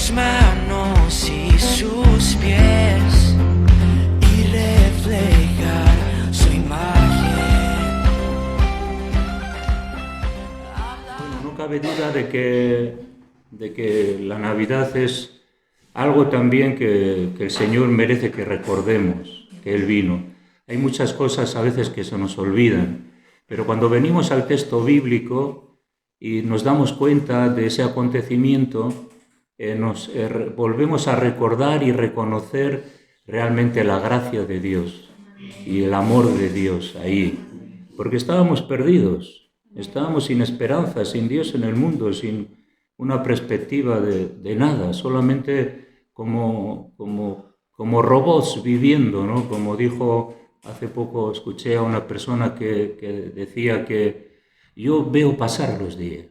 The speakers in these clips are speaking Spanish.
sus manos y sus pies y reflejar su imagen. Bueno, no cabe duda de que la Navidad es algo también que el Señor merece que recordemos, que Él vino. Hay muchas cosas a veces que se nos olvidan, pero cuando venimos al texto bíblico y nos damos cuenta de ese acontecimiento, nos volvemos a recordar y reconocer realmente la gracia de Dios y el amor de Dios ahí, porque estábamos perdidos, estábamos sin esperanza, sin Dios en el mundo, sin una perspectiva de nada, solamente como robots viviendo, ¿no? Como dijo hace poco, escuché a una persona que decía que yo veo pasar los días.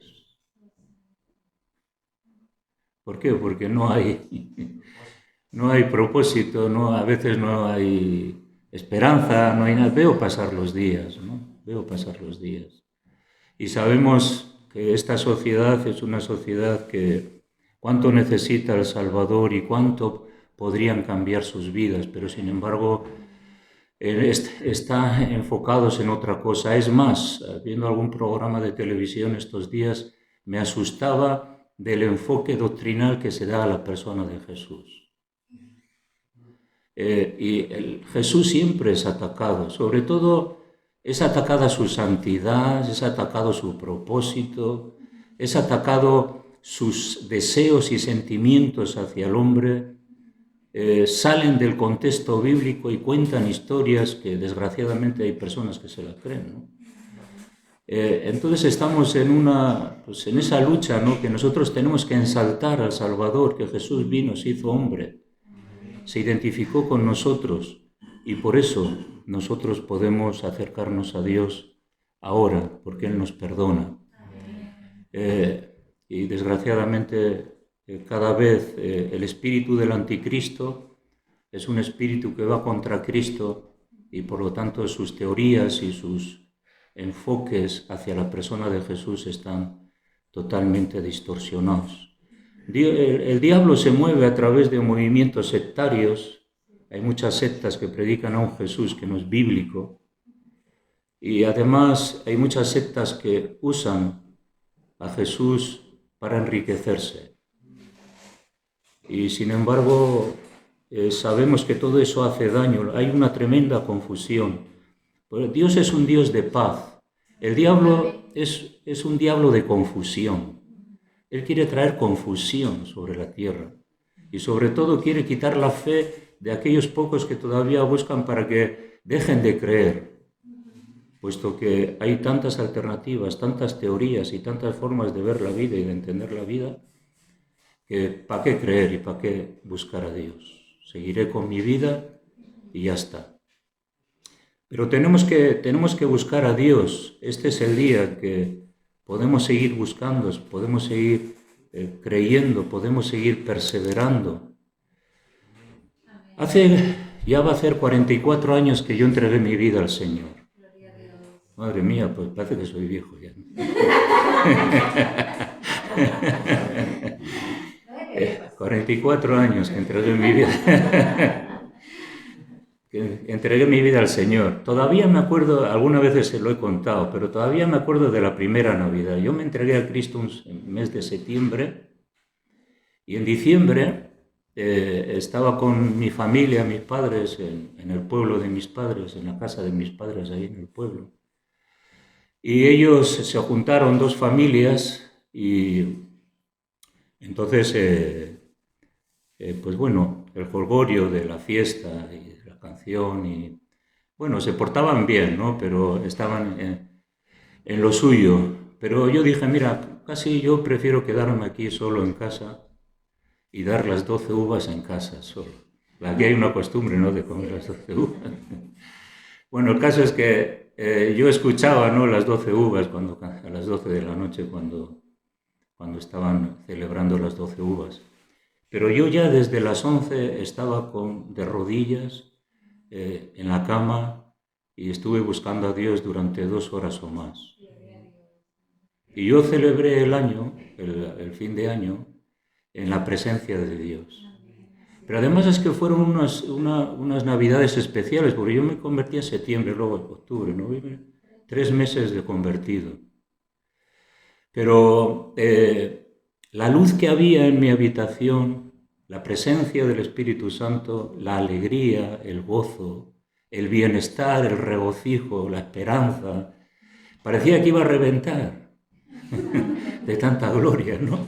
¿Por qué? Porque no hay propósito, a veces no hay esperanza, no hay nada. Veo pasar los días, ¿no? Veo pasar los días. Y sabemos que esta sociedad es una sociedad que cuánto necesita el Salvador y cuánto podrían cambiar sus vidas, pero sin embargo está enfocados en otra cosa. Es más, viendo algún programa de televisión estos días, me asustaba del enfoque doctrinal que se da a la persona de Jesús. Jesús siempre es atacado, sobre todo es atacada su santidad, es atacado su propósito, es atacado sus deseos y sentimientos hacia el hombre, salen del contexto bíblico y cuentan historias que desgraciadamente hay personas que se las creen, ¿no? Entonces estamos en esa lucha, ¿no? Que nosotros tenemos que ensaltar al Salvador, que Jesús vino, se hizo hombre, se identificó con nosotros y por eso nosotros podemos acercarnos a Dios ahora, porque Él nos perdona. Y desgraciadamente cada vez el espíritu del anticristo es un espíritu que va contra Cristo y por lo tanto sus teorías y sus enfoques hacia la persona de Jesús están totalmente distorsionados. El diablo se mueve a través de movimientos sectarios. Hay muchas sectas que predican a un Jesús que no es bíblico. Y además hay muchas sectas que usan a Jesús para enriquecerse. Y sin embargo, sabemos que todo eso hace daño. Hay una tremenda confusión. Pero Dios es un Dios de paz. El diablo es un diablo de confusión. Él quiere traer confusión sobre la tierra y sobre todo quiere quitar la fe de aquellos pocos que todavía buscan para que dejen de creer, puesto que hay tantas alternativas, tantas teorías y tantas formas de ver la vida y de entender la vida, que ¿para qué creer y para qué buscar a Dios? Seguiré con mi vida y ya está. Pero tenemos que buscar a Dios. Este es el día que podemos seguir buscando, podemos seguir creyendo, podemos seguir perseverando. Ya va a hacer 44 años que yo entregué mi vida al Señor. Madre mía, pues parece que soy viejo ya. 44 años que entregué mi vida. Entregué mi vida al Señor. Todavía me acuerdo, algunas veces se lo he contado, pero todavía me acuerdo de la primera Navidad. Yo me entregué a Cristo en el mes de septiembre y en diciembre estaba con mi familia, mis padres, en el pueblo de mis padres, en la casa de mis padres ahí en el pueblo. Y ellos se juntaron dos familias y entonces, pues bueno, el jolgorio de la fiesta y canción y bueno, se portaban bien, ¿no? Pero estaban en lo suyo. Pero yo dije, mira, casi yo prefiero quedarme aquí solo en casa y dar las 12 uvas en casa solo. Aquí hay una costumbre, ¿no?, de comer las 12 uvas. Bueno, el caso es que yo escuchaba, ¿no?, las 12 uvas a las 12 de la noche cuando estaban celebrando las 12 uvas. Pero yo ya desde las 11 estaba de rodillas en la cama y estuve buscando a Dios durante 2 horas o más. Y yo celebré el año, el fin de año, en la presencia de Dios. Pero además es que fueron unas navidades especiales, porque yo me convertí en septiembre, luego octubre, noviembre, 3 meses de convertido. Pero la luz que había en mi habitación, la presencia del Espíritu Santo, la alegría, el gozo, el bienestar, el regocijo, la esperanza, parecía que iba a reventar de tanta gloria, ¿no?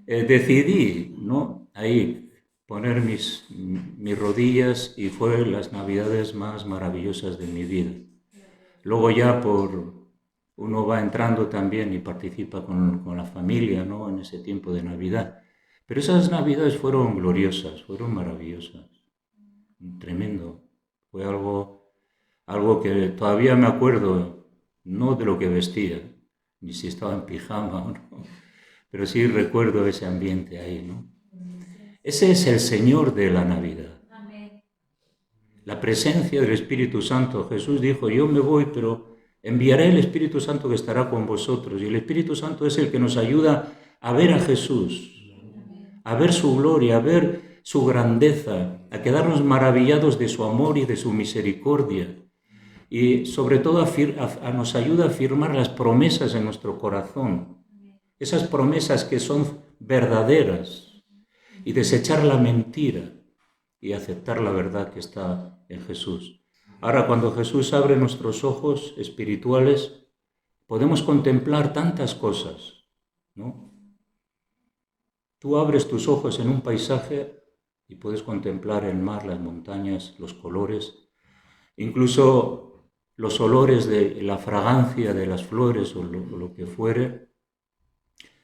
Decidí, ¿no?, ahí poner mis rodillas y fueron las navidades más maravillosas de mi vida. Luego ya uno va entrando también y participa con la familia, ¿no?, en ese tiempo de Navidad. Pero esas navidades fueron gloriosas, fueron maravillosas, tremendo. Fue algo que todavía me acuerdo, no de lo que vestía, ni si estaba en pijama o no, pero sí recuerdo ese ambiente ahí, ¿no? Ese es el Señor de la Navidad. La presencia del Espíritu Santo. Jesús dijo, yo me voy, pero enviaré el Espíritu Santo que estará con vosotros. Y el Espíritu Santo es el que nos ayuda a ver a Jesús, a ver su gloria, a ver su grandeza, a quedarnos maravillados de su amor y de su misericordia. Y sobre todo nos ayuda a afirmar las promesas en nuestro corazón. Esas promesas que son verdaderas. Y desechar la mentira y aceptar la verdad que está en Jesús. Ahora, cuando Jesús abre nuestros ojos espirituales, podemos contemplar tantas cosas, ¿no? Tú abres tus ojos en un paisaje y puedes contemplar el mar, las montañas, los colores, incluso los olores de la fragancia de las flores o lo que fuere.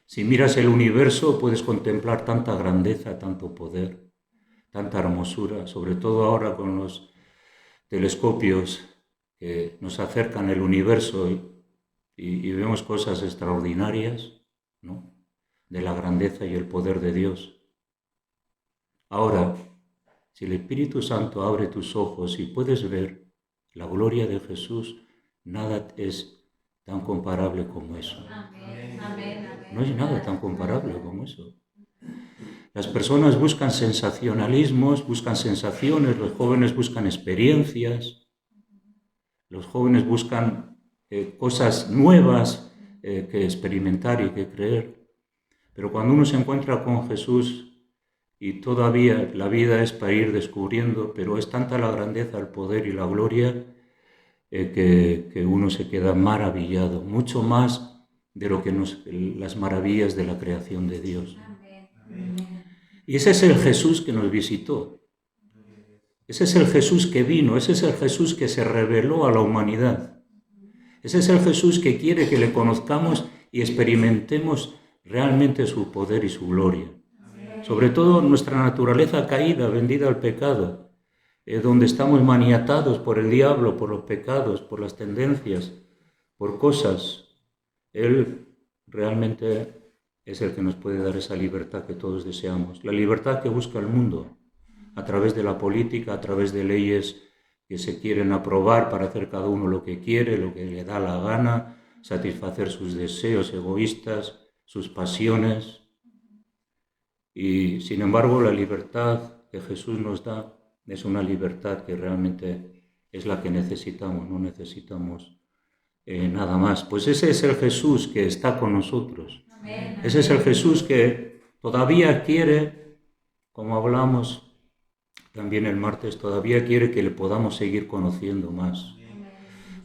Si miras el universo, puedes contemplar tanta grandeza, tanto poder, tanta hermosura, sobre todo ahora con los telescopios que nos acercan el universo y vemos cosas extraordinarias, ¿no?, de la grandeza y el poder de Dios. Ahora, si el Espíritu Santo abre tus ojos y puedes ver la gloria de Jesús, nada es tan comparable como eso. No hay nada tan comparable como eso. Las personas buscan sensacionalismos, buscan sensaciones, los jóvenes buscan experiencias, los jóvenes buscan cosas nuevas que experimentar y que creer. Pero cuando uno se encuentra con Jesús y todavía la vida es para ir descubriendo, pero es tanta la grandeza, el poder y la gloria que uno se queda maravillado, mucho más de lo que las maravillas de la creación de Dios. Y ese es el Jesús que nos visitó. Ese es el Jesús que vino, ese es el Jesús que se reveló a la humanidad. Ese es el Jesús que quiere que le conozcamos y experimentemos realmente su poder y su gloria. Sobre todo nuestra naturaleza caída, vendida al pecado, donde estamos maniatados por el diablo, por los pecados, por las tendencias, por cosas. Él realmente es el que nos puede dar esa libertad que todos deseamos. La libertad que busca el mundo, a través de la política, a través de leyes que se quieren aprobar para hacer cada uno lo que quiere, lo que le da la gana, satisfacer sus deseos egoístas, sus pasiones. Y sin embargo, la libertad que Jesús nos da es una libertad que realmente es la que necesitamos, no necesitamos nada más. Pues ese es el Jesús que está con nosotros. Amén. Ese es el Jesús que todavía quiere, como hablamos también el martes, todavía quiere que le podamos seguir conociendo más.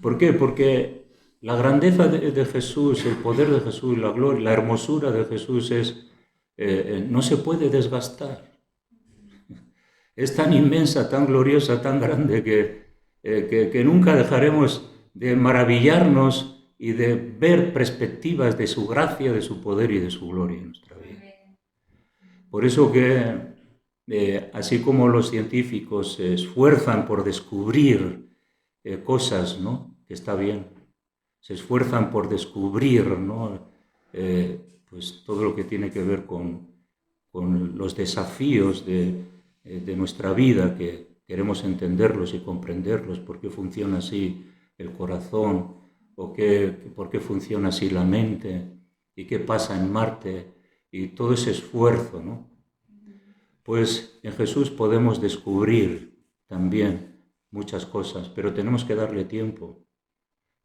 ¿Por qué? Porque la grandeza de Jesús, el poder de Jesús, la gloria, la hermosura de Jesús no se puede desgastar. Es tan inmensa, tan gloriosa, tan grande que nunca dejaremos de maravillarnos y de ver perspectivas de su gracia, de su poder y de su gloria en nuestra vida. Por eso que, así como los científicos se esfuerzan por descubrir cosas, ¿no?, que está bien, se esfuerzan por descubrir, ¿no?, pues todo lo que tiene que ver con los desafíos de nuestra vida, que queremos entenderlos y comprenderlos, por qué funciona así el corazón, o por qué funciona así la mente, y qué pasa en Marte, y todo ese esfuerzo, ¿no? Pues en Jesús podemos descubrir también muchas cosas, pero tenemos que darle tiempo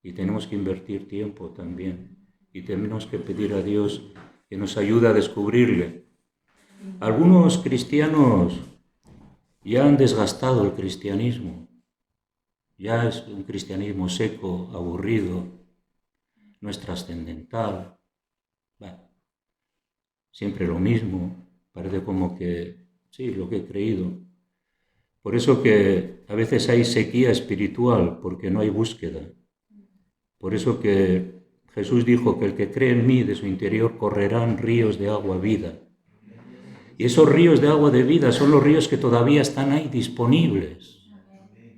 y tenemos que invertir tiempo también y tenemos que pedir a Dios que nos ayude a descubrirle. Algunos cristianos ya han desgastado el cristianismo, ya es un cristianismo seco, aburrido, no es trascendental, siempre lo mismo, parece como que sí, lo que he creído. Por eso que a veces hay sequía espiritual, porque no hay búsqueda. Por eso que Jesús dijo que el que cree en mí, de su interior correrán ríos de agua vida. Y esos ríos de agua de vida son los ríos que todavía están ahí disponibles.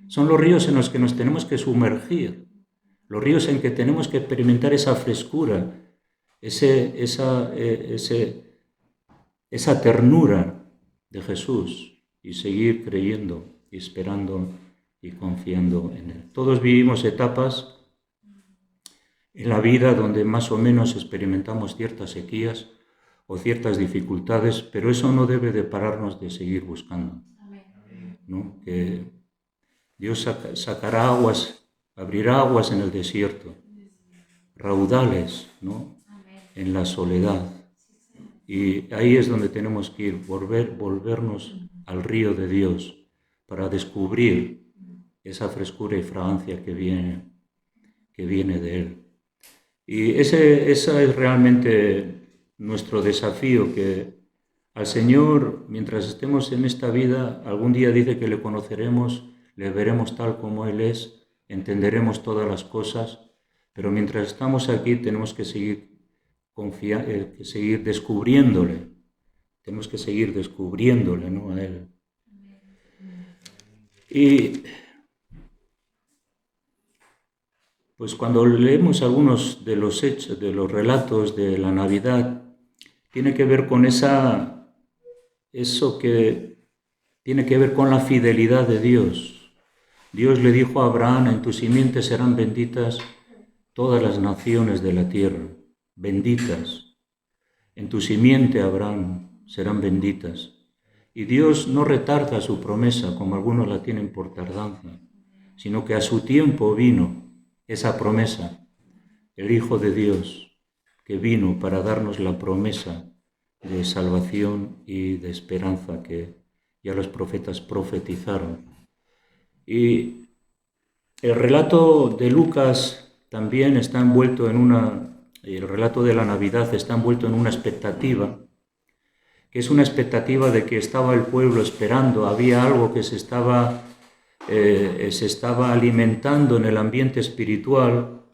Son los ríos en los que nos tenemos que sumergir, los ríos en que tenemos que experimentar esa frescura, esa ternura de Jesús y seguir creyendo y esperando y confiando en Él. Todos vivimos etapas en la vida donde más o menos experimentamos ciertas sequías o ciertas dificultades, pero eso no debe de pararnos de seguir buscando, ¿no? Que Dios sacará aguas, abrirá aguas en el desierto, raudales, ¿no? En la soledad. Y ahí es donde tenemos que ir, volvernos al río de Dios para descubrir esa frescura y fragancia que viene de Él. Y ese es realmente nuestro desafío, que al Señor, mientras estemos en esta vida, algún día dice que le conoceremos, le veremos tal como Él es, entenderemos todas las cosas, pero mientras estamos aquí tenemos que seguir descubriéndole, tenemos que seguir descubriéndole, ¿no? A Él. Y pues cuando leemos algunos de los hechos, de los relatos de la Navidad, tiene que ver con eso que tiene que ver con la fidelidad de Dios. Dios le dijo a Abraham: en tu simiente serán benditas todas las naciones de la tierra, benditas. En tu simiente, Abraham, serán benditas. Y Dios no retarda su promesa, como algunos la tienen por tardanza, sino que a su tiempo vino esa promesa, el Hijo de Dios, que vino para darnos la promesa de salvación y de esperanza que ya los profetas profetizaron. Y el relato de Lucas también está envuelto el relato de la Navidad está envuelto en una expectativa, que es una expectativa de que estaba el pueblo esperando, había algo que se estaba alimentando en el ambiente espiritual,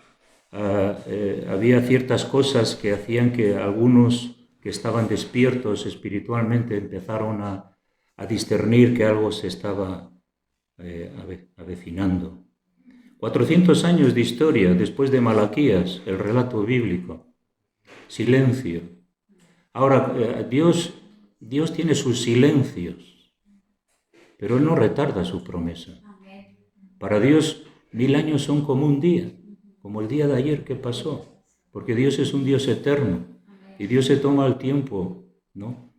había ciertas cosas que hacían que algunos que estaban despiertos espiritualmente empezaron a discernir que algo se estaba avecinando. 400 años de historia después de Malaquías, el relato bíblico. Silencio. Ahora, Dios tiene sus silencios, pero Él no retarda su promesa. Para Dios, 1000 años son como un día, como el día de ayer que pasó, porque Dios es un Dios eterno y Dios se toma el tiempo, ¿no?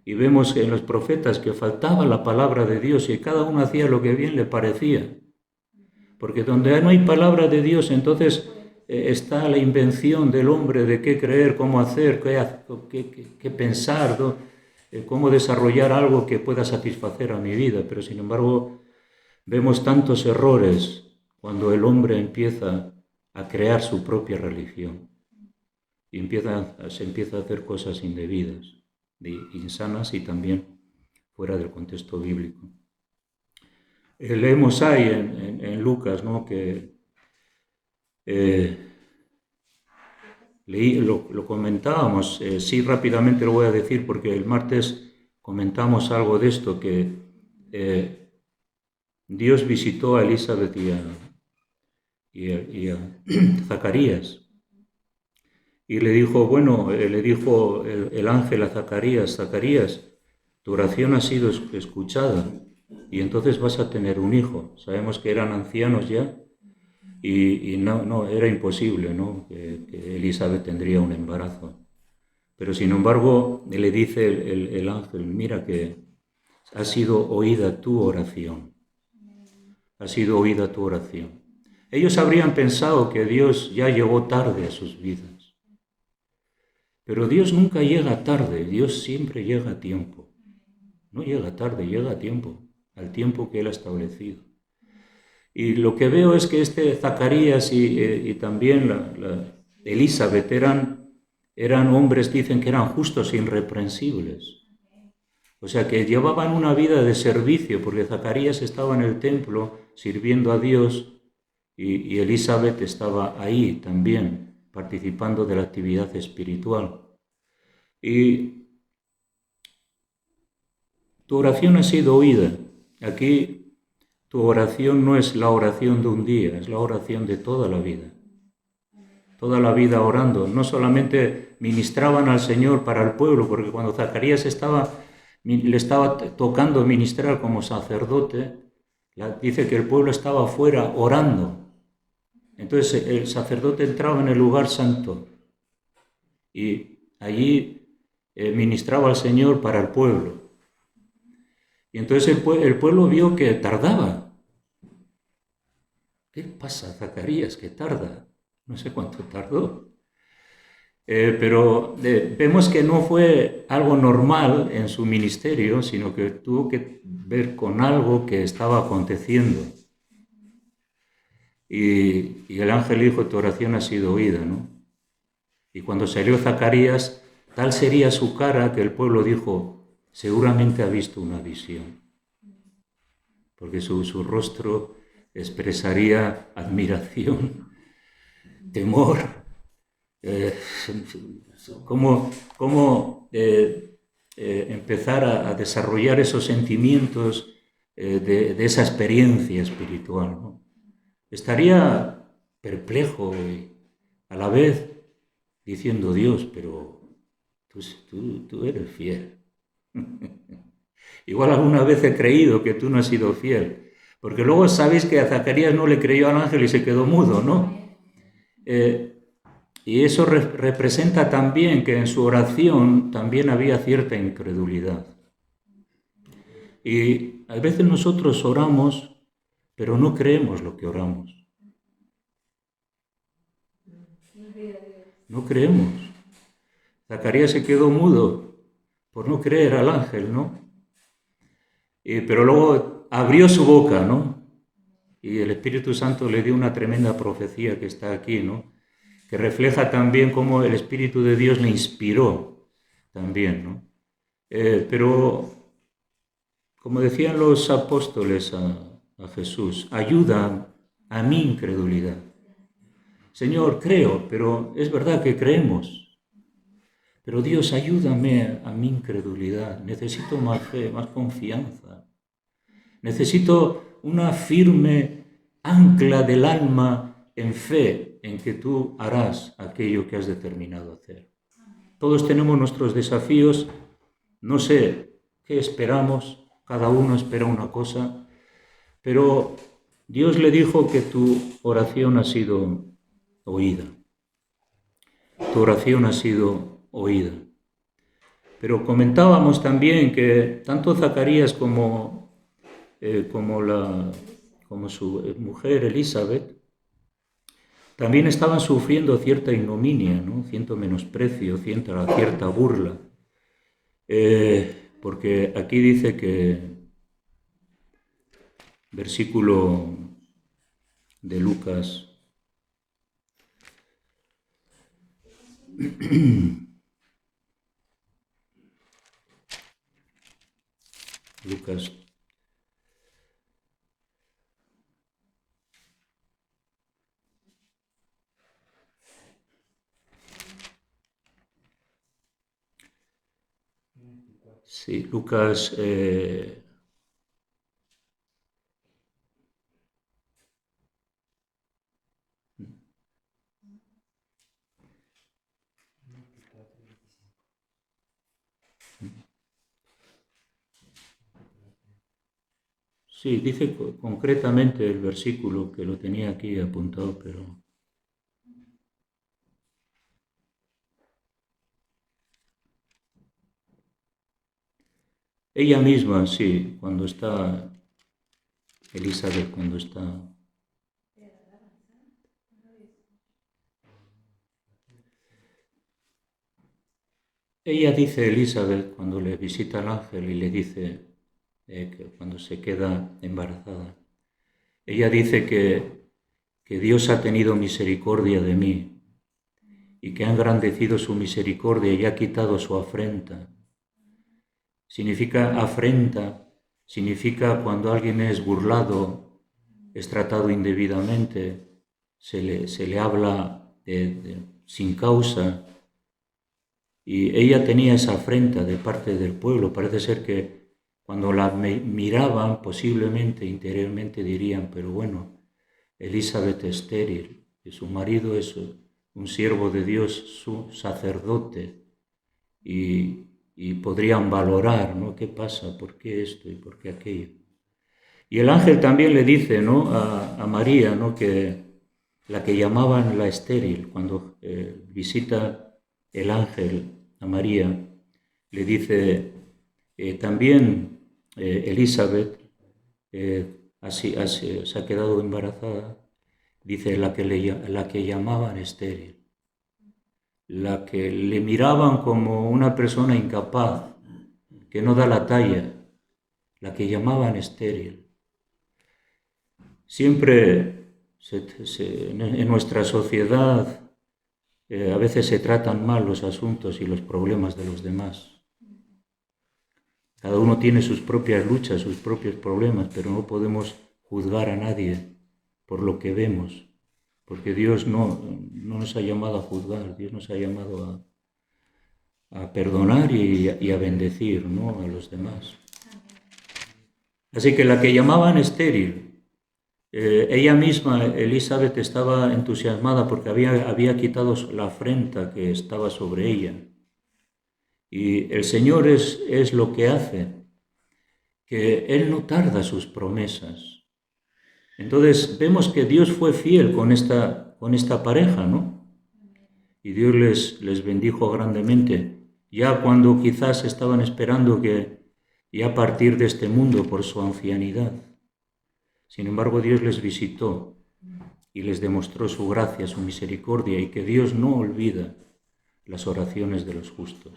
Y vemos en los profetas que faltaba la palabra de Dios y cada uno hacía lo que bien le parecía. Porque donde no hay palabra de Dios, entonces está la invención del hombre de qué creer, cómo hacer, qué pensar, ¿no? Cómo desarrollar algo que pueda satisfacer a mi vida. Pero sin embargo, vemos tantos errores cuando el hombre empieza a crear su propia religión y se empieza a hacer cosas indebidas, insanas y también fuera del contexto bíblico. Leemos ahí en Lucas, ¿no? Que lo comentábamos, sí, rápidamente lo voy a decir porque el martes comentamos algo de esto, que Dios visitó a Elizabeth y a Zacarías y le dijo, el ángel a Zacarías: Zacarías, tu oración ha sido escuchada y entonces vas a tener un hijo. Sabemos que eran ancianos ya y no era imposible, ¿no? que Elizabeth tendría un embarazo. Pero sin embargo le dice el ángel, mira que ha sido oída tu oración, ha sido oída tu oración. Ellos habrían pensado que Dios ya llegó tarde a sus vidas, pero Dios nunca llega tarde, Dios siempre llega a tiempo. No llega tarde, llega a tiempo, al tiempo que Él ha establecido. Y lo que veo es que Zacarías y también Elizabeth eran hombres, dicen que eran justos e irreprensibles. O sea, que llevaban una vida de servicio, porque Zacarías estaba en el templo sirviendo a Dios y Elizabeth estaba ahí también, participando de la actividad espiritual. Y tu oración ha sido oída. Aquí tu oración no es la oración de un día, es la oración de toda la vida. Toda la vida orando. No solamente ministraban al Señor para el pueblo, porque cuando Zacarías le estaba tocando ministrar como sacerdote, dice que el pueblo estaba afuera orando. Entonces el sacerdote entraba en el lugar santo y allí ministraba al Señor para el pueblo. Y entonces el pueblo vio que tardaba. ¿Qué pasa, Zacarías, que tarda? No sé cuánto tardó. Pero vemos que no fue algo normal en su ministerio, sino que tuvo que ver con algo que estaba aconteciendo. Y el ángel dijo, tu oración ha sido oída, ¿no? Y cuando salió Zacarías, tal sería su cara que el pueblo dijo, seguramente ha visto una visión. Porque su rostro expresaría admiración, temor, cómo empezar a desarrollar esos sentimientos de esa experiencia espiritual, ¿no? Estaría perplejo y a la vez diciendo, Dios, pero tú eres fiel. Igual alguna vez he creído que tú no has sido fiel, porque luego sabéis que a Zacarías no le creyó al ángel y se quedó mudo, ¿no? Y eso representa también que en su oración también había cierta incredulidad. Y a veces nosotros oramos, pero no creemos lo que oramos. No creemos. Zacarías se quedó mudo por no creer al ángel, ¿no? Pero luego abrió su boca, ¿no? Y el Espíritu Santo le dio una tremenda profecía que está aquí, ¿no? Que refleja también cómo el Espíritu de Dios le inspiró también, ¿no? Pero, como decían los apóstoles a Jesús, ayuda a mi incredulidad. Señor, creo, pero es verdad que creemos. Pero Dios, ayúdame a mi incredulidad. Necesito más fe, más confianza. Necesito una firme ancla del alma en fe en que tú harás aquello que has determinado hacer. Todos tenemos nuestros desafíos. No sé qué esperamos. Cada uno espera una cosa. Pero Dios le dijo que tu oración ha sido oída. Tu oración ha sido oída. Pero comentábamos también que tanto Zacarías como su mujer Elizabeth también estaban sufriendo cierta ignominia, ¿no? Cierto menosprecio, cierta burla. Porque aquí dice que, versículo de Lucas, Lucas sí, Lucas sí, dice concretamente el versículo, que lo tenía aquí apuntado, pero... Ella misma, sí, cuando está, Elizabeth, cuando está... Ella dice, Elizabeth, cuando le visita el ángel y le dice que cuando se queda embarazada, ella dice que Dios ha tenido misericordia de mí y que ha engrandecido su misericordia y ha quitado su afrenta. Significa afrenta, significa cuando alguien es burlado, es tratado indebidamente, se le habla sin causa. Y ella tenía esa afrenta de parte del pueblo. Parece ser que cuando la miraban, posiblemente interiormente dirían, pero bueno, Elizabeth es estéril, y su marido es un siervo de Dios, su sacerdote, y podrían valorar, ¿no? ¿Qué pasa? ¿Por qué esto y por qué aquello? Y el ángel también le dice, ¿no? a María, ¿no? Que la que llamaban la estéril, cuando visita el ángel a María, le dice también Elizabeth se ha quedado embarazada, dice la que llamaban estéril, la que le miraban como una persona incapaz, que no da la talla, la que llamaban estéril. Siempre en nuestra sociedad a veces se tratan mal los asuntos y los problemas de los demás. Cada uno tiene sus propias luchas, sus propios problemas, pero no podemos juzgar a nadie por lo que vemos, porque Dios no nos ha llamado a juzgar, Dios nos ha llamado a perdonar y a bendecir, ¿no? A los demás. Así que la que llamaban estéril, ella misma, Elizabeth, estaba entusiasmada porque había quitado la afrenta que estaba sobre ella. Y el Señor es lo que hace, que Él no tarda sus promesas. Entonces vemos que Dios fue fiel con esta pareja, ¿no? Y Dios les bendijo grandemente, ya cuando quizás estaban esperando que ya partir de este mundo por su ancianidad. Sin embargo, Dios les visitó y les demostró su gracia, su misericordia, y que Dios no olvida las oraciones de los justos.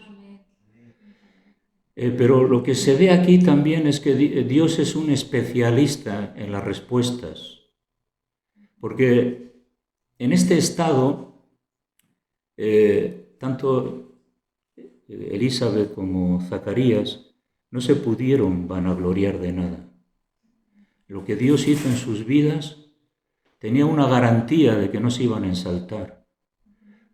Pero lo que se ve aquí también es que Dios es un especialista en las respuestas, porque en este estado, tanto Elizabeth como Zacarías no se pudieron vanagloriar de nada. Lo que Dios hizo en sus vidas tenía una garantía de que no se iban a ensaltar,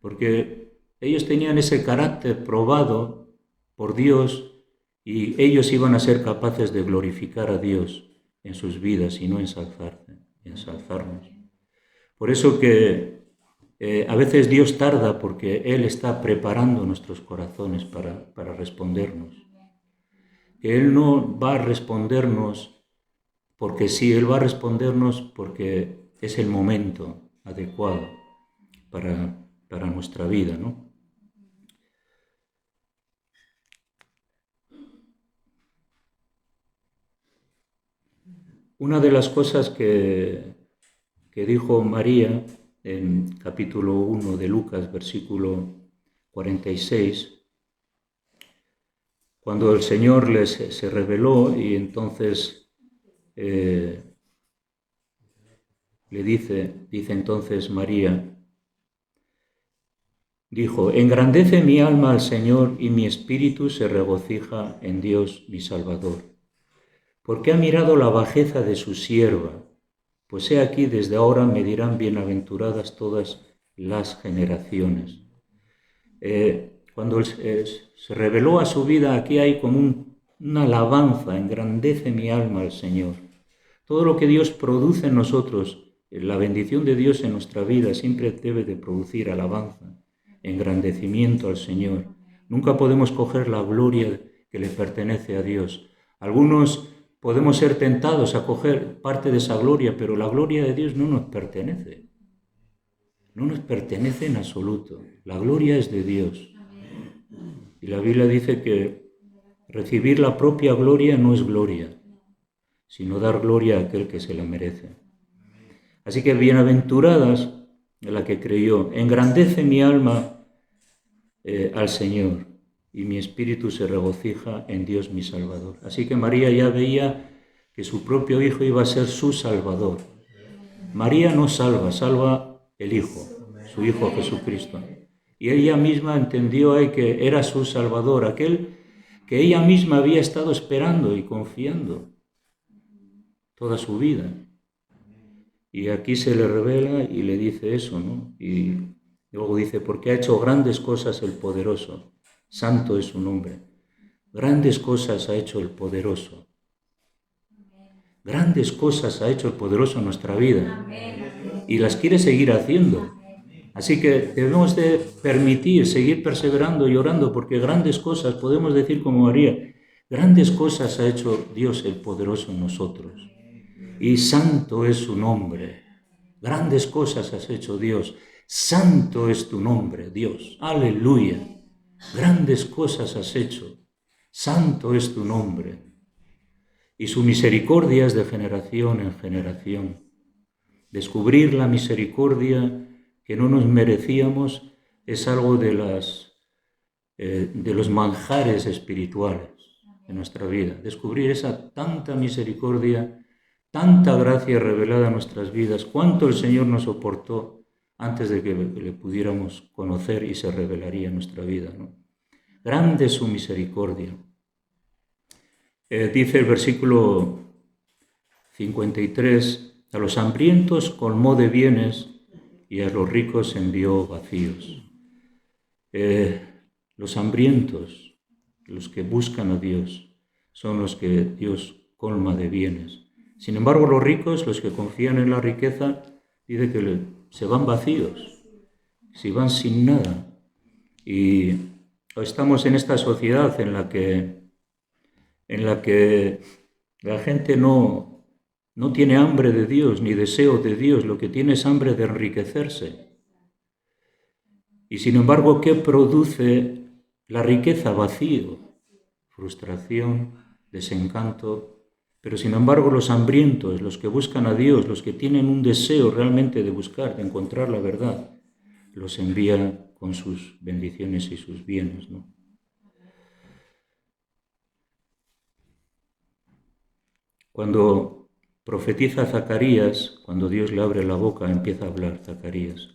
porque ellos tenían ese carácter probado por Dios y ellos iban a ser capaces de glorificar a Dios en sus vidas y no ensalzarnos. Por eso que a veces Dios tarda porque Él está preparando nuestros corazones para respondernos. Que Él no va a respondernos porque sí, Él va a respondernos porque es el momento adecuado para nuestra vida, ¿no? Una de las cosas que dijo María en capítulo 1 de Lucas, versículo 46, cuando el Señor se reveló y entonces le dice entonces María, dijo, engrandece mi alma al Señor y mi espíritu se regocija en Dios mi Salvador, porque ha mirado la bajeza de su sierva, pues he aquí desde ahora me dirán bienaventuradas todas las generaciones. Cuando se reveló a su vida, aquí hay como una alabanza, engrandece mi alma al Señor. Todo lo que Dios produce en nosotros, la bendición de Dios en nuestra vida siempre debe de producir alabanza, engrandecimiento al Señor. Nunca podemos coger la gloria que le pertenece a Dios. Algunos podemos ser tentados a coger parte de esa gloria, pero la gloria de Dios no nos pertenece. No nos pertenece en absoluto. La gloria es de Dios. Y la Biblia dice que Recibir la propia gloria no es gloria, sino dar gloria a aquel que se la merece. Así que bienaventuradas la que creyó, engrandece mi alma al Señor, y mi espíritu se regocija en Dios mi Salvador. Así que María ya veía que su propio Hijo iba a ser su Salvador. María no salva, salva el Hijo, su Hijo Jesucristo. Y ella misma entendió ahí que era su Salvador, aquel que ella misma había estado esperando y confiando toda su vida. Y aquí se le revela y le dice eso, ¿no? Y luego dice, porque ha hecho grandes cosas el poderoso, santo es su nombre. Grandes cosas ha hecho el poderoso. Grandes cosas ha hecho el poderoso en nuestra vida. Y las quiere seguir haciendo. Así que debemos de permitir, seguir perseverando y orando, porque grandes cosas, podemos decir como María, grandes cosas ha hecho Dios el poderoso en nosotros. Y santo es su nombre. Grandes cosas has hecho, Dios. Santo es tu nombre, Dios. Aleluya. Grandes cosas has hecho. Santo es tu nombre. Y su misericordia es de generación en generación. Descubrir la misericordia que no nos merecíamos es algo de los manjares espirituales de nuestra vida. Descubrir esa tanta misericordia, tanta gracia revelada en nuestras vidas, cuánto el Señor nos soportó antes de que le pudiéramos conocer y se revelaría en nuestra vida, ¿no? Grande es su misericordia. Dice el versículo 53, a los hambrientos colmó de bienes y a los ricos envió vacíos. Los hambrientos, los que buscan a Dios, son los que Dios colma de bienes. Sin embargo, los ricos, los que confían en la riqueza, dice que se van vacíos, se van sin nada. Y estamos en esta sociedad en la que la gente no tiene hambre de Dios ni deseo de Dios, lo que tiene es hambre de enriquecerse. Y sin embargo, ¿qué produce la riqueza? Vacío, frustración, desencanto. Pero sin embargo, los hambrientos, los que buscan a Dios, los que tienen un deseo realmente de buscar, de encontrar la verdad, los envía con sus bendiciones y sus bienes, ¿no? Cuando profetiza Zacarías, cuando Dios le abre la boca, empieza a hablar Zacarías.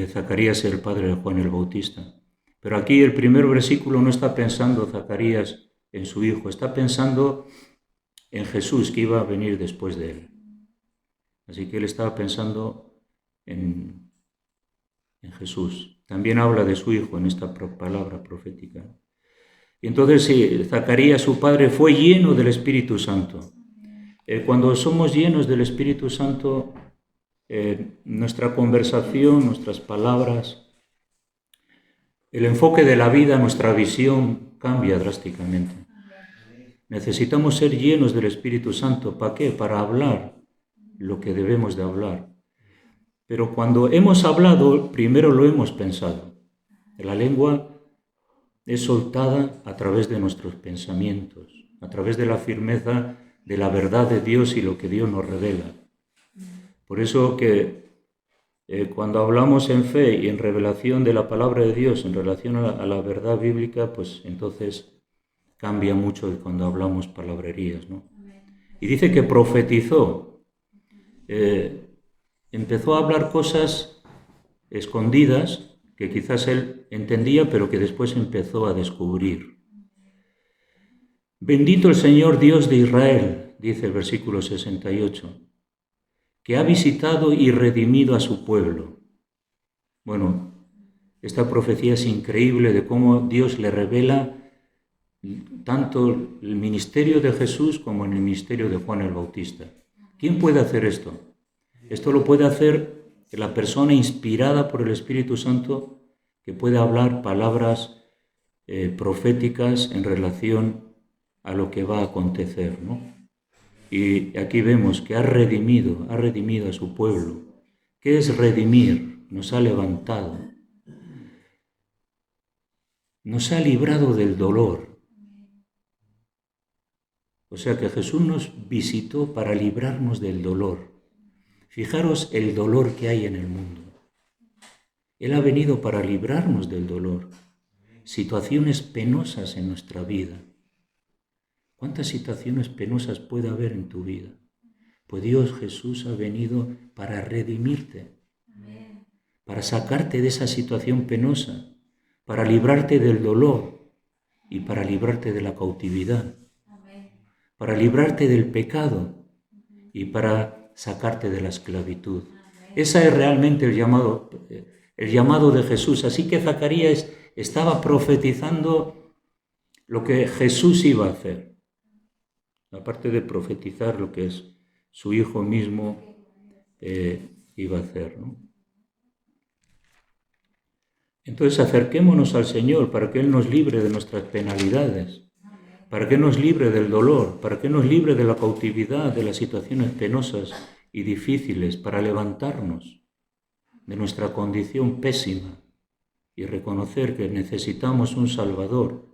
Zacarías es el padre de Juan el Bautista. Pero aquí el primer versículo no está pensando Zacarías en su hijo, está pensando en Jesús que iba a venir después de él. Así que él estaba pensando en Jesús. También habla de su hijo en esta palabra profética. Y entonces sí, Zacarías, su padre, fue lleno del Espíritu Santo. Cuando somos llenos del Espíritu Santo, nuestra conversación, nuestras palabras, el enfoque de la vida, nuestra visión cambia drásticamente. Necesitamos ser llenos del Espíritu Santo. ¿Para qué? Para hablar lo que debemos de hablar. Pero cuando hemos hablado, primero lo hemos pensado. La lengua es soltada a través de nuestros pensamientos, a través de la firmeza de la verdad de Dios y lo que Dios nos revela. Por eso que cuando hablamos en fe y en revelación de la palabra de Dios en relación a la verdad bíblica, pues entonces cambia mucho de cuando hablamos palabrerías, ¿no? Y dice que profetizó, empezó a hablar cosas escondidas que quizás él entendía, pero que después empezó a descubrir. Bendito el Señor Dios de Israel, dice el versículo 68, que ha visitado y redimido a su pueblo. Bueno, esta profecía es increíble de cómo Dios le revela tanto el ministerio de Jesús como en el ministerio de Juan el Bautista. ¿Quién puede hacer esto? Esto lo puede hacer la persona inspirada por el Espíritu Santo, que puede hablar palabras proféticas en relación a lo que va a acontecer, ¿no? Y aquí vemos que ha redimido a su pueblo. ¿Qué es redimir? Nos ha levantado. nos ha librado del dolor. O sea que Jesús nos visitó para librarnos del dolor. Fijaros el dolor que hay en el mundo. Él ha venido para librarnos del dolor. Situaciones penosas en nuestra vida. ¿Cuántas situaciones penosas puede haber en tu vida? Pues Dios Jesús ha venido para redimirte, para sacarte de esa situación penosa, para librarte del dolor y para librarte de la cautividad, para librarte del pecado y para sacarte de la esclavitud. Ese es realmente el llamado de Jesús. Así que Zacarías estaba profetizando lo que Jesús iba a hacer. Aparte de profetizar lo que es su Hijo mismo iba a hacer, ¿no? Entonces acerquémonos al Señor para que Él nos libre de nuestras penalidades, para que nos libre del dolor, para que nos libre de la cautividad, de las situaciones penosas y difíciles, para levantarnos de nuestra condición pésima y reconocer que necesitamos un Salvador.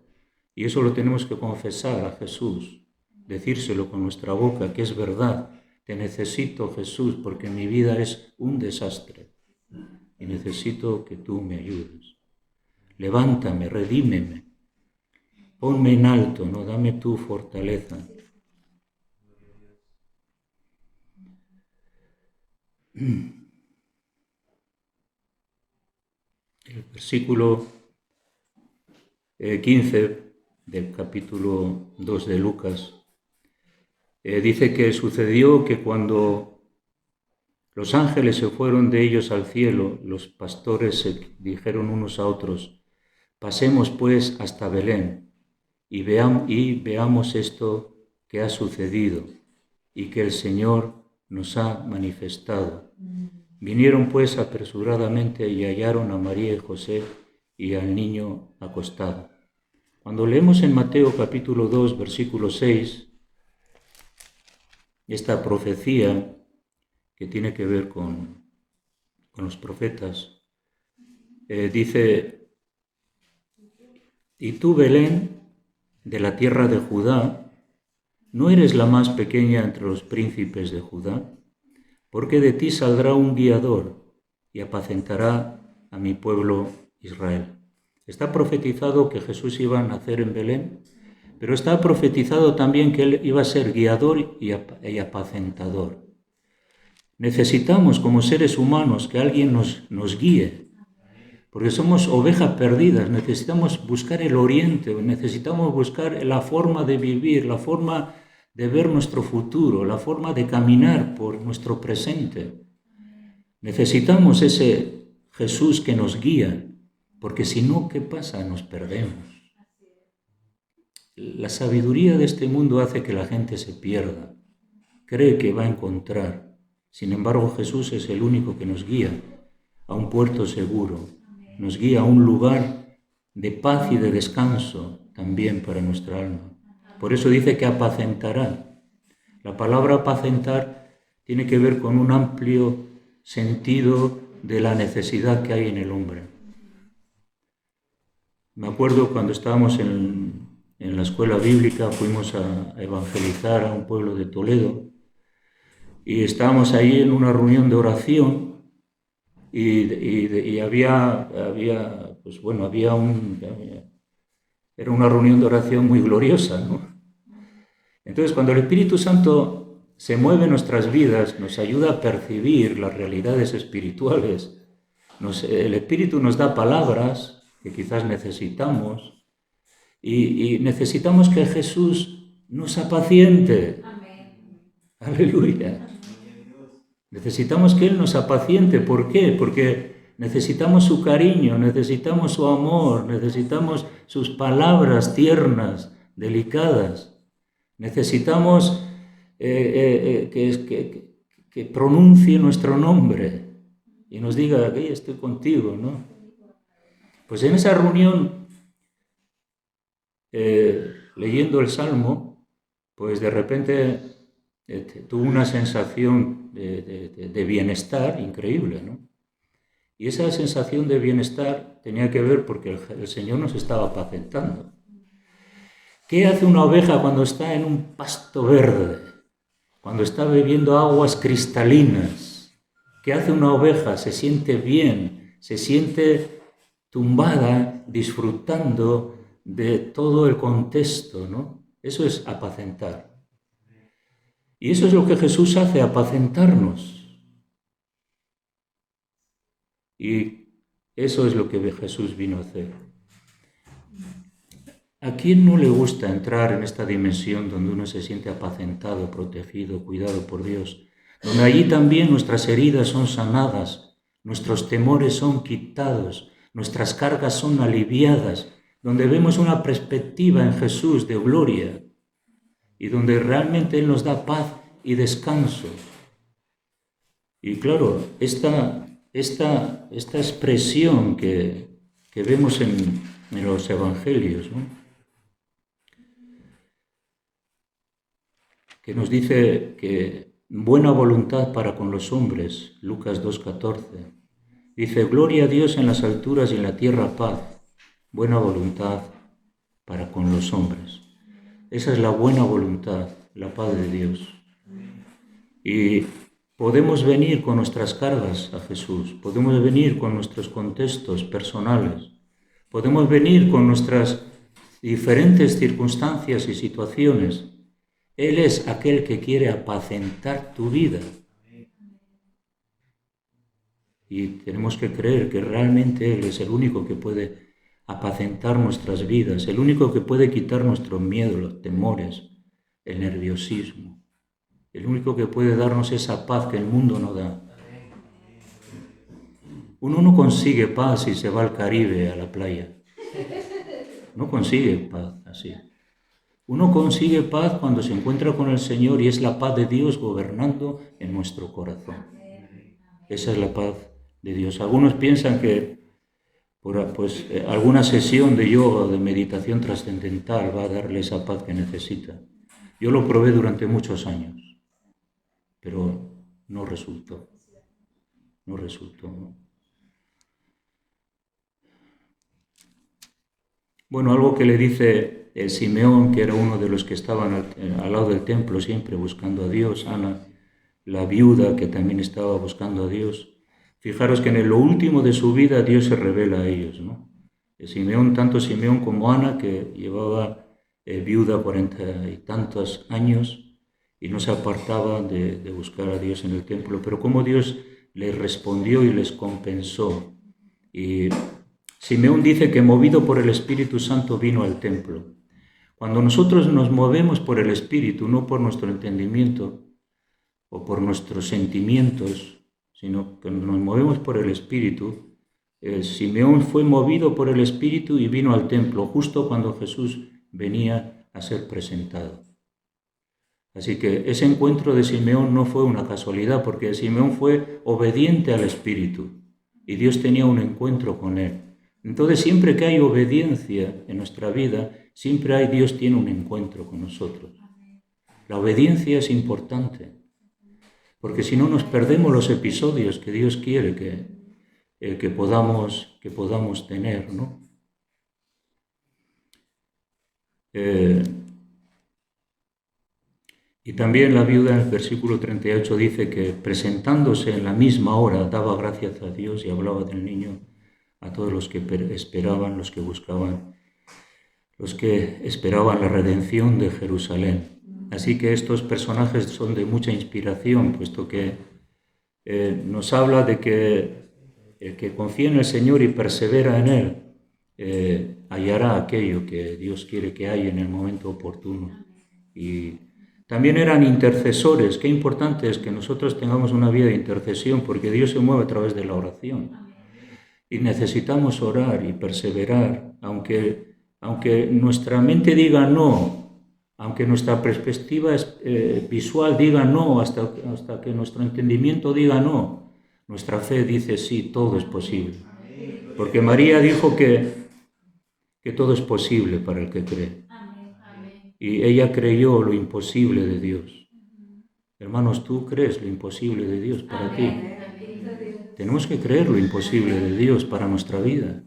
Y eso lo tenemos que confesar a Jesús, decírselo con nuestra boca, que es verdad. Te necesito, Jesús, porque mi vida es un desastre y necesito que tú me ayudes. Levántame, redímeme, ponme en alto, ¿no? Dame tu fortaleza. El versículo 15 del capítulo 2 de Lucas dice que sucedió que cuando los ángeles se fueron de ellos al cielo, los pastores se dijeron unos a otros: pasemos pues hasta Belén y veamos esto que ha sucedido y que el Señor nos ha manifestado. Vinieron pues apresuradamente y hallaron a María y José y al niño acostado. Cuando leemos en Mateo capítulo 2, versículo 6, esta profecía que tiene que ver con los profetas, dice: y tú, Belén, de la tierra de Judá, no eres la más pequeña entre los príncipes de Judá, porque de ti saldrá un guiador y apacentará a mi pueblo Israel. Está profetizado que Jesús iba a nacer en Belén, pero está profetizado también que Él iba a ser guiador y apacentador. Necesitamos como seres humanos que alguien nos guíe, porque somos ovejas perdidas, necesitamos buscar el oriente, necesitamos buscar la forma de vivir, la forma de ver nuestro futuro, la forma de caminar por nuestro presente. Necesitamos ese Jesús que nos guía, porque si no, ¿qué pasa? Nos perdemos. La sabiduría de este mundo hace que la gente se pierda, cree que va a encontrar. Sin embargo, Jesús es el único que nos guía a un puerto seguro, nos guía a un lugar de paz y de descanso también para nuestra alma. Por eso dice que apacentará. La palabra apacentar tiene que ver con un amplio sentido de la necesidad que hay en el hombre. Me acuerdo cuando estábamos en la escuela bíblica, fuimos a evangelizar a un pueblo de Toledo y estábamos ahí en una reunión de oración y era una reunión de oración muy gloriosa, ¿no? Entonces, cuando el Espíritu Santo se mueve en nuestras vidas, nos ayuda a percibir las realidades espirituales. El Espíritu nos da palabras que quizás necesitamos y necesitamos que Jesús nos apaciente. Amén. Aleluya. Necesitamos que Él nos apaciente. ¿Por qué? Porque necesitamos su cariño, necesitamos su amor, necesitamos sus palabras tiernas, delicadas. Necesitamos que pronuncie nuestro nombre y nos diga: aquí estoy contigo, ¿no? Pues en esa reunión, leyendo el Salmo, pues de repente tuve una sensación de bienestar increíble, ¿no? Y esa sensación de bienestar tenía que ver porque el Señor nos estaba apacentando. ¿Qué hace una oveja cuando está en un pasto verde? Cuando está bebiendo aguas cristalinas. ¿Qué hace una oveja? Se siente bien, se siente tumbada, disfrutando de todo el contexto, ¿no? Eso es apacentar. Y eso es lo que Jesús hace, apacentarnos. Y eso es lo que Jesús vino a hacer. ¿A quién no le gusta entrar en esta dimensión donde uno se siente apacentado, protegido, cuidado por Dios? Donde allí también nuestras heridas son sanadas, nuestros temores son quitados, nuestras cargas son aliviadas, donde vemos una perspectiva en Jesús de gloria y donde realmente Él nos da paz y descanso. Y claro, esta expresión que vemos en los evangelios, ¿no? Que nos dice que buena voluntad para con los hombres, Lucas 2,14. Dice, gloria a Dios en las alturas y en la tierra paz, buena voluntad para con los hombres. Esa es la buena voluntad, la paz de Dios. Y podemos venir con nuestras cargas a Jesús, podemos venir con nuestros contextos personales, podemos venir con nuestras diferentes circunstancias y situaciones. Él es aquel que quiere apacentar tu vida. Y tenemos que creer que realmente Él es el único que puede apacentar nuestras vidas, el único que puede quitar nuestros miedos, los temores, el nerviosismo, el único que puede darnos esa paz que el mundo no da. Uno no consigue paz si se va al Caribe, a la playa. No consigue paz así. Uno consigue paz cuando se encuentra con el Señor y es la paz de Dios gobernando en nuestro corazón. Esa es la paz de Dios. Algunos piensan que alguna sesión de yoga o de meditación trascendental va a darle esa paz que necesita. Yo lo probé durante muchos años, pero no resultó. No resultó, ¿no? Bueno, algo que le dice Simeón, que era uno de los que estaban al lado del templo siempre buscando a Dios, Ana, la viuda que también estaba buscando a Dios. Fijaros que en lo último de su vida Dios se revela a ellos, ¿no? Simeón, tanto Simeón como Ana, que llevaba viuda 40 y tantos años y no se apartaba de buscar a Dios en el templo, pero como Dios les respondió y les compensó. Y Simeón dice que movido por el Espíritu Santo vino al templo. Cuando nosotros nos movemos por el Espíritu, no por nuestro entendimiento o por nuestros sentimientos, sino que nos movemos por el Espíritu, Simeón fue movido por el Espíritu y vino al templo justo cuando Jesús venía a ser presentado. Así que ese encuentro de Simeón no fue una casualidad, porque Simeón fue obediente al Espíritu y Dios tenía un encuentro con él. Entonces, siempre que hay obediencia en nuestra vida, siempre Dios tiene un encuentro con nosotros. La obediencia es importante, porque si no nos perdemos los episodios que Dios quiere que podamos tener, ¿no? Y también la viuda en el versículo 38 dice que presentándose en la misma hora daba gracias a Dios y hablaba del niño a todos los que esperaban, los que buscaban, los que esperaban la redención de Jerusalén. Así que estos personajes son de mucha inspiración, puesto que nos habla de que el que confía en el Señor y persevera en Él, hallará aquello que Dios quiere que haya en el momento oportuno. Y también eran intercesores. Qué importante es que nosotros tengamos una vida de intercesión, porque Dios se mueve a través de la oración. Y necesitamos orar y perseverar, aunque nuestra mente diga no, aunque nuestra perspectiva visual diga no, hasta que nuestro entendimiento diga no, nuestra fe dice sí, todo es posible. Porque María dijo que todo es posible para el que cree. Y ella creyó lo imposible de Dios. Hermanos, ¿tú crees lo imposible de Dios para ti? Tenemos que creer lo imposible de Dios para nuestra vida.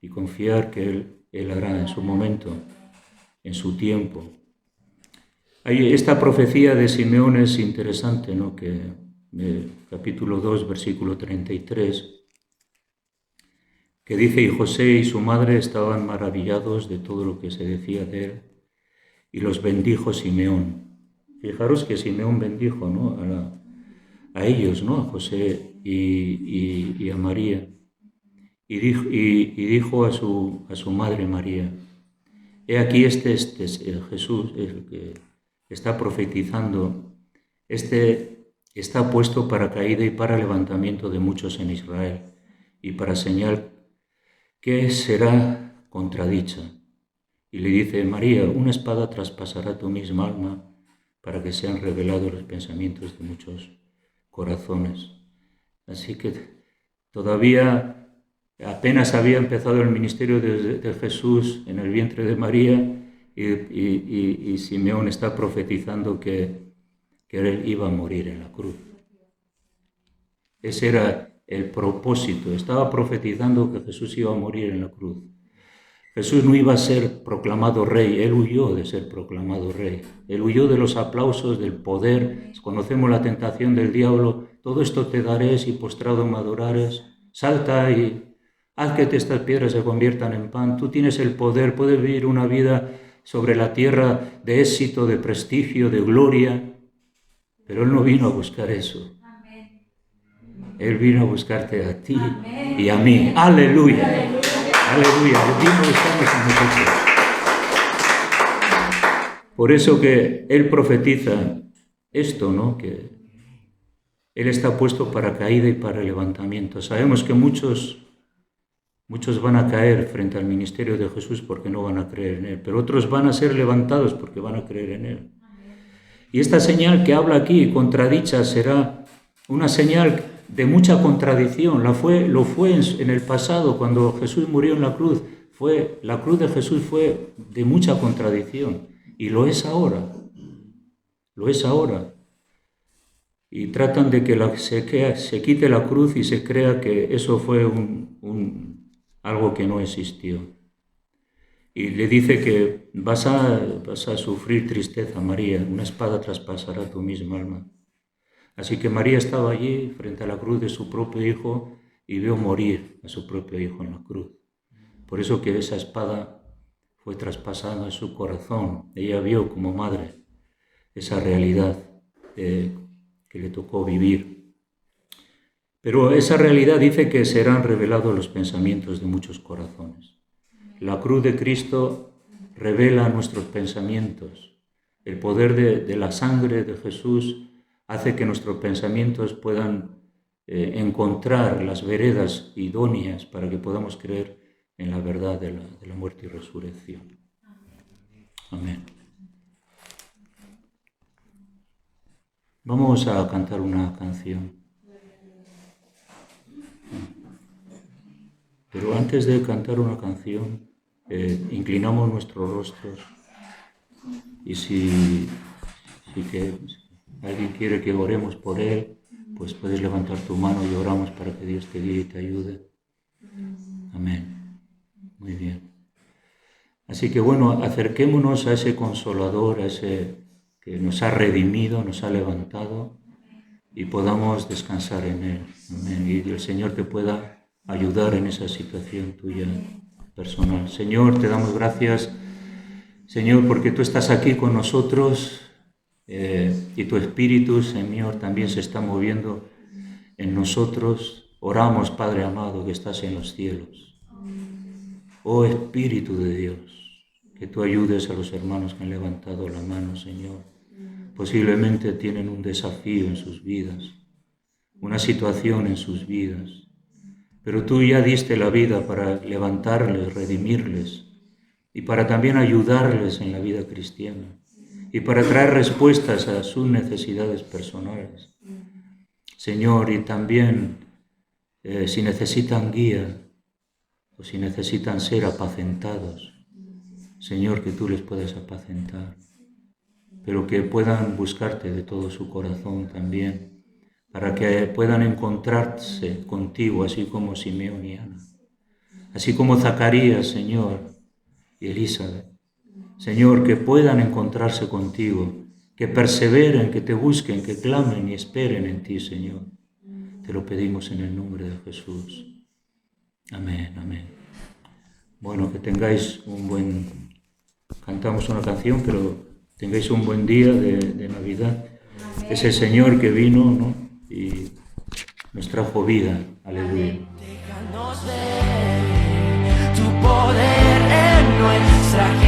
y confiar que Él hará en su momento, en su tiempo. Esta profecía de Simeón es interesante, ¿no? Que capítulo 2, versículo 33, que dice: y José y su madre estaban maravillados de todo lo que se decía de él, y los bendijo Simeón. Fijaros que Simeón bendijo, ¿no? a ellos, ¿no? A José y a María. Y dijo a su madre María: he aquí este es Jesús, el que está profetizando, está puesto para caída y para levantamiento de muchos en Israel, y para señal que será contradicha. Y le dice: María, una espada traspasará tu misma alma, para que sean revelados los pensamientos de muchos corazones. Así que todavía apenas había empezado el ministerio de Jesús en el vientre de María, y Simeón está profetizando que él iba a morir en la cruz. Ese era el propósito. Estaba profetizando que Jesús iba a morir en la cruz. Jesús no iba a ser proclamado rey, Él huyó de ser proclamado rey. Él huyó de los aplausos, del poder. Conocemos la tentación del diablo: todo esto te daré si postrado me adorares. Salta y haz que estas piedras se conviertan en pan. Tú tienes el poder, puedes vivir una vida sobre la tierra de éxito, de prestigio, de gloria. Pero Él no vino a buscar eso. Él vino a buscarte a ti y a mí. ¡Aleluya! ¡Aleluya! Él vino a buscarnos a nosotros. Por eso que Él profetiza esto, ¿no? Que Él está puesto para caída y para levantamiento. Sabemos que muchos van a caer frente al ministerio de Jesús porque no van a creer en Él, pero otros van a ser levantados porque van a creer en Él. Y esta señal que habla aquí, contradicha, será una señal de mucha contradicción. Lo fue en el pasado, cuando Jesús murió en la cruz. La cruz de Jesús fue de mucha contradicción, y lo es ahora. Lo es ahora. Y tratan de que se quite la cruz y se crea que eso fue algo que no existió. Y le dice que vas a sufrir tristeza, María, una espada traspasará tu misma alma. Así que María estaba allí frente a la cruz de su propio hijo y vio morir a su propio hijo en la cruz. Por eso que esa espada fue traspasada en su corazón. Ella vio como madre esa realidad que le tocó vivir. Pero esa realidad dice que serán revelados los pensamientos de muchos corazones. La cruz de Cristo revela nuestros pensamientos. El poder de la sangre de Jesús hace que nuestros pensamientos puedan encontrar las veredas idóneas para que podamos creer en la verdad de la muerte y resurrección. Amén. Vamos a cantar una canción. Pero antes de cantar una canción, inclinamos nuestros rostros, y si alguien quiere que oremos por él, pues puedes levantar tu mano y oramos para que Dios te guíe y te ayude. Amén. Muy bien. Así que bueno, acerquémonos a ese Consolador, a ese que nos ha redimido, nos ha levantado, y podamos descansar en Él. Amén. Y el Señor te pueda ayudar en esa situación tuya personal. Señor, te damos gracias, Señor, porque tú estás aquí con nosotros, y tu Espíritu, Señor, también se está moviendo en nosotros. Oramos, Padre amado, que estás en los cielos. Oh Espíritu de Dios, que tú ayudes a los hermanos que han levantado la mano, Señor. Posiblemente tienen un desafío en sus vidas, una situación en sus vidas, pero tú ya diste la vida para levantarles, redimirles, y para también ayudarles en la vida cristiana, y para traer respuestas a sus necesidades personales. Señor, y también si necesitan guía o si necesitan ser apacentados, Señor, que tú les puedas apacentar, pero que puedan buscarte de todo su corazón también, para que puedan encontrarse contigo, así como Simeón y Ana. así como Zacarías, Señor, y Elizabeth. Señor, que puedan encontrarse contigo, que perseveren, que te busquen, que clamen y esperen en ti, Señor. Te lo pedimos en el nombre de Jesús. Amén, amén. Bueno, que tengáis un buen... Cantamos una canción, pero tengáis un buen día de Navidad. Es el Señor que vino, ¿no? Y nos trajo vida. Aleluya. Déjanos ver tu poder en nuestra gente.